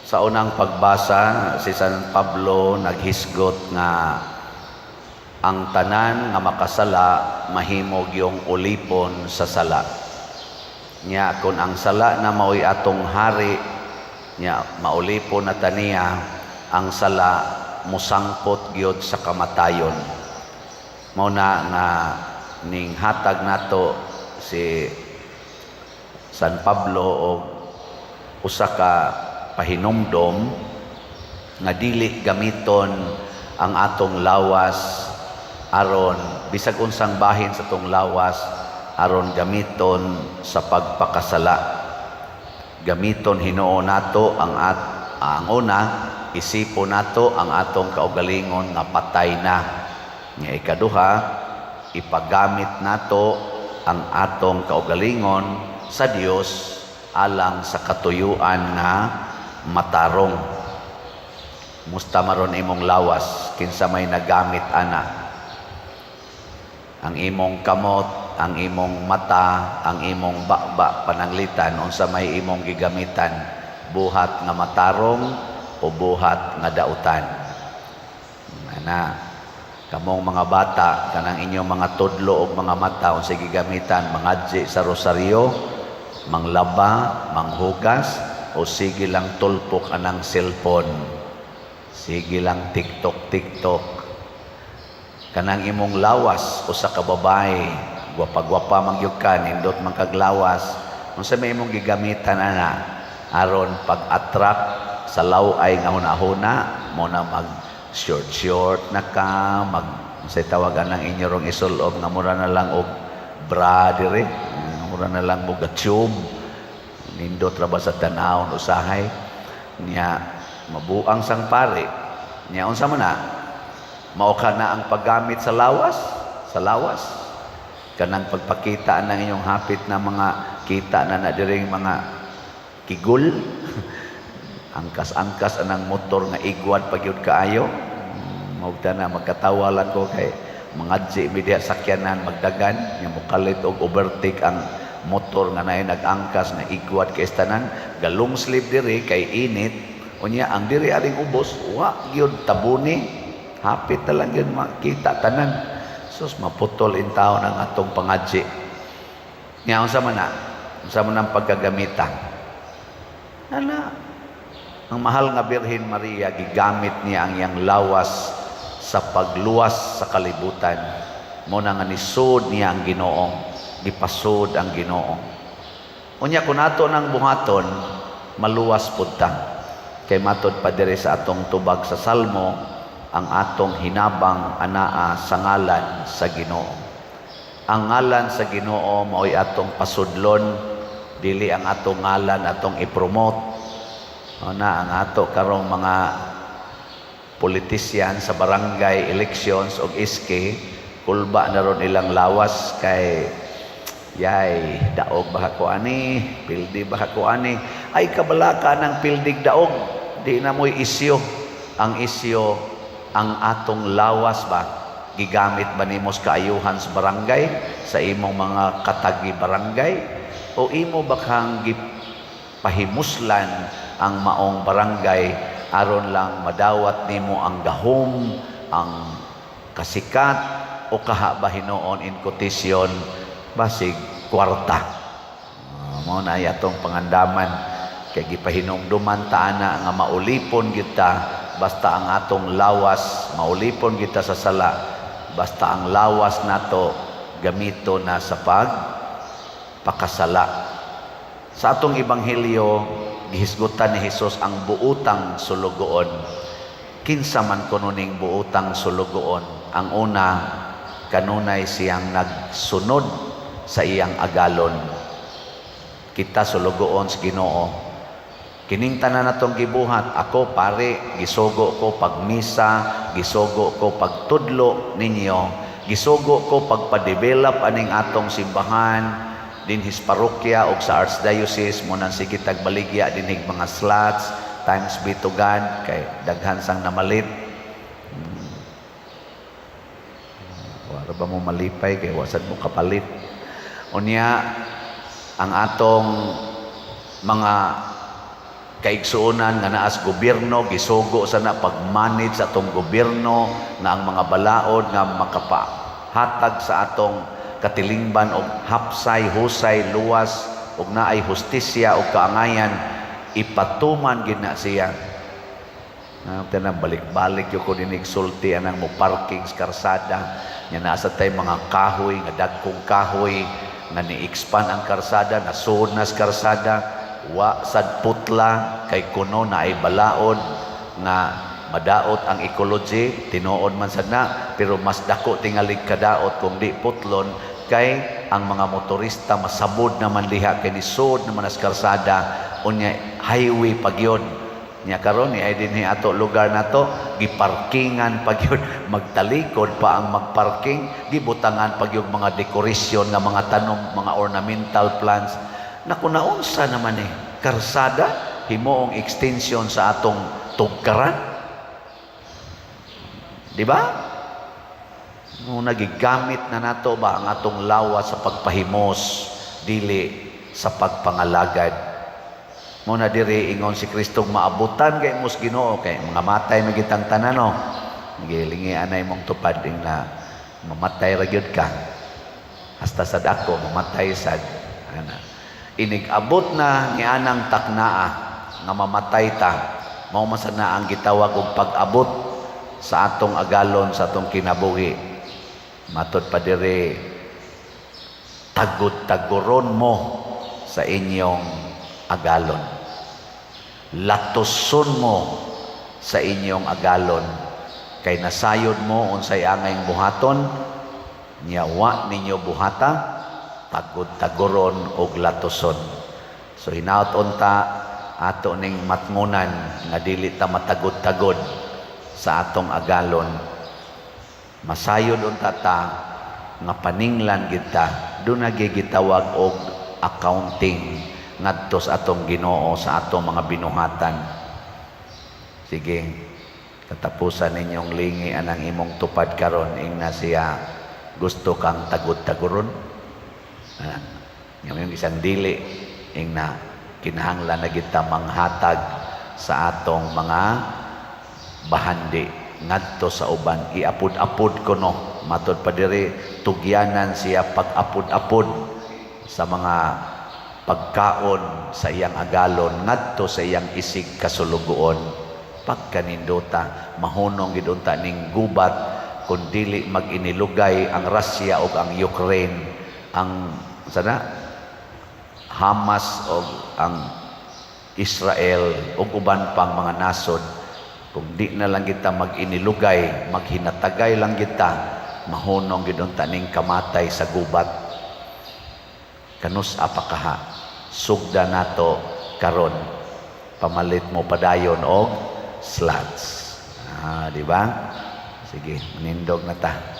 Sa unang pagbasa, si San Pablo naghisgot nga ang tanan nga makasala mahimog yung ulipon sa sala. Nya kung ang sala na mao'y atong hari, nya maulipon na taniya, ang sala musangpot gyud sa kamatayon. Mao na nga ning hatag nato si San Pablo og usa ka pahinumdom nga dili gamiton ang atong lawas aron bisag unsang bahin sa atong lawas aron gamiton sa pagpakasala. Gamiton Hinoo nato ang una, isipon nato ang atong kaugalingon nga patay na. Nga ikaduha, ipagamit nato ang atong kaugalingon sa Dios alang sa katuyuan nga matarong. Musta maron imong lawas kinsa may nagamit ana. Ang imong kamot, ang imong mata, ang imong bakba pananglitan unsa may imong gigamitan, buhat nga matarong o buhat nga dautan. Ana kamong mga bata kanang inyong mga tudlo og mga mata unsa gigamitan, mangadji sa rosaryo, manglaba, manghugas, o sige lang tulpok anang cellphone, sige lang TikTok. Kanang imong lawas usa ka babae, gwapa-gwapa mangyud ka, nindot man kag lawas, unsa may imong gigamitan ana aron pag-attract sa laway nga hunahuna, mo na mag short na ka, mag say tawagan ng inyo rong isulob nga mura na lang og bra dire, mura na lang mo tube, nindot ra ba sa tanawon usahay niya mabuang sang pare niya unsa man na mao ka na ang paggamit sa lawas kanang pagpakita ng inyong hapit na mga kita na diring mga kigul angkas anang motor nga igwad pagyud kaayo. Maugta na magkatawa lang ko kay mangadji media sakyanan magdagan nya mokalit og overtake ang motor nga naay nag-angkas nga igwad kay tanan, galong sleep diri kay init unya ang diri aring ubos wa gyud tabuni, hapit na lang yun makita tanan. Sus maputol in taon ang atong pangadji nya unsa man ang pagkagamitan ana. Ang mahal nga Birhen Maria gigamit niya ang iyang lawas sa pagluwas sa kalibutan. Mo na nga nisud niya ang Ginoo, gipasud ang Ginoo. Unya kun ato nang buhaton maluwas pud ta. Kay matod pa diri sa atong tubag sa Salmo, ang atong hinabang anaa sa ngalan sa Ginoo. Ang ngalan sa Ginoo mao'y atong pasudlon, dili ang atong ngalan atong i-promote. Na ang ato karong mga politician sa barangay elections og iske, kulba na ron ilang lawas kay yay daog ba ko ani, pildi ba ko ani, ay kabalaka ng pildig daog, di na mo'y isyo. Ang isyo ang atong lawas ba gigamit ba nimo sa kaayuhan sa barangay, sa imong mga katagi barangay, o imo ba kang pahimuslan ang maong barangay aron lang madawat nimo ang gahom, ang kasikat o kahaba Hinoon in quotation basig kwarta. Mao na atong pangandaman kay gipahinumduman ta ana nga maulipon gyud ta basta ang atong lawas maulipon gyud ta sa sala, basta ang lawas nato gamito na sa pagpakasala. Sa atong ebanghelyo gihisgutan ni Hesus ang buutang sulugoon. Kinsa man kuno ning buutang sulugoon? Ang una, kanunay siyang nagsunod sa iyang agalon. Kita sulugoon sa Ginoo. Kining tanan natong gibuhat, ako pare, gisugo ko pagmisa, gisugo ko pagtudlo ninyo, gisugo ko pagpa-develop aning atong simbahan dinhis parokya o sa archdiocese mo nang sige tagbaligya dinig mga slots, times be to God kay daghan sang namalit. Wala ba mo malipay kay wasad mo kapalit. Unya ang atong mga kaigsuonan nga naas gobyerno gisugo sana pag-manage sa atong gobyerno nga ang mga balaod nga makapahatag sa atong katilingban og hapsay, husay, luwas ug naay hustisya ug kaangayan ipatuman gid na siya. Tanang balik-balik yung ko dinigsulti anang mo parking sa karsada nya nasa tay mga kahoy nga dagkong kahoy nga ni-expand ang karsada, nasuod na sa karsada, wa sad putla kay kuno na ay balaod nga madaot ang ecology, tinuod man sad na, pero mas dako tingali kadaot kung di putlon kay ang mga motorista masabod naman liha kay nisud naman sa karsada unya highway pagyon nya karon ni ay dinhi ato lugar nato giparkingan pagyud magtalikod pa ang magparking gibutangan pagyud mga dekorasyon nga mga tanom mga ornamental plants na kunaunsa naman karsada himuong extension sa atong tugkaran di ba no nagigamit na nato ba ang atong lawas sa pagpahimos dili sa pagpangalagad. Muna diri ingon si Kristong maabutan kay mos Ginoo kay mga matay magitang tanan no. Gilingi anay mong tupad ding na mamatay ra gyud ka. Hasta sad ako mamatay sad ana. Inig-abot na ni anang taknaa nga mamatay ta. Mao man sad na ang gitawag og pag-abot sa atong agalon sa atong kinabuhi. Matod pa diri tagod-taguron mo sa inyong agalon. Latoson mo sa inyong agalon kay nasayod mo unsay angay buhaton nyawa ninyo buhata tagod-taguron og latoson. So hinaut unta ato ning matngunan nga dili ta matagod-tagod sa atong agalon. Masayod unta ta nga paninglan gid ta do nagigitawag og accounting ngadto sa atong Ginoo sa atong mga binuhatan. Sige, katapusan ninyong lingi anang imong tupad karon ingna siya gusto kang tagod-taguron. Yung isang dili ingna kinahanglan na kita manghatag sa atong mga bahandi ngadto sa uban iapod-apod kuno matod pa diri tugyanan siya pag-apod-apod sa mga pagkaon sa iyang agalon ngadto sa iyang isig kasulugoon pagkanindota mahunong gid unta ning gubat kun dili mag-inilugay ang Russia ug ang Ukraine ang sana Hamas ug ang Israel ug uban pang mga nasod kung di na lang kita mag-inilugay maghinatagay lang kita mahunong gid unta ning kamatay sa gubat kanus apakaha sugda nato karon pamalit mo padayon og slots di ba sige manindog na ta.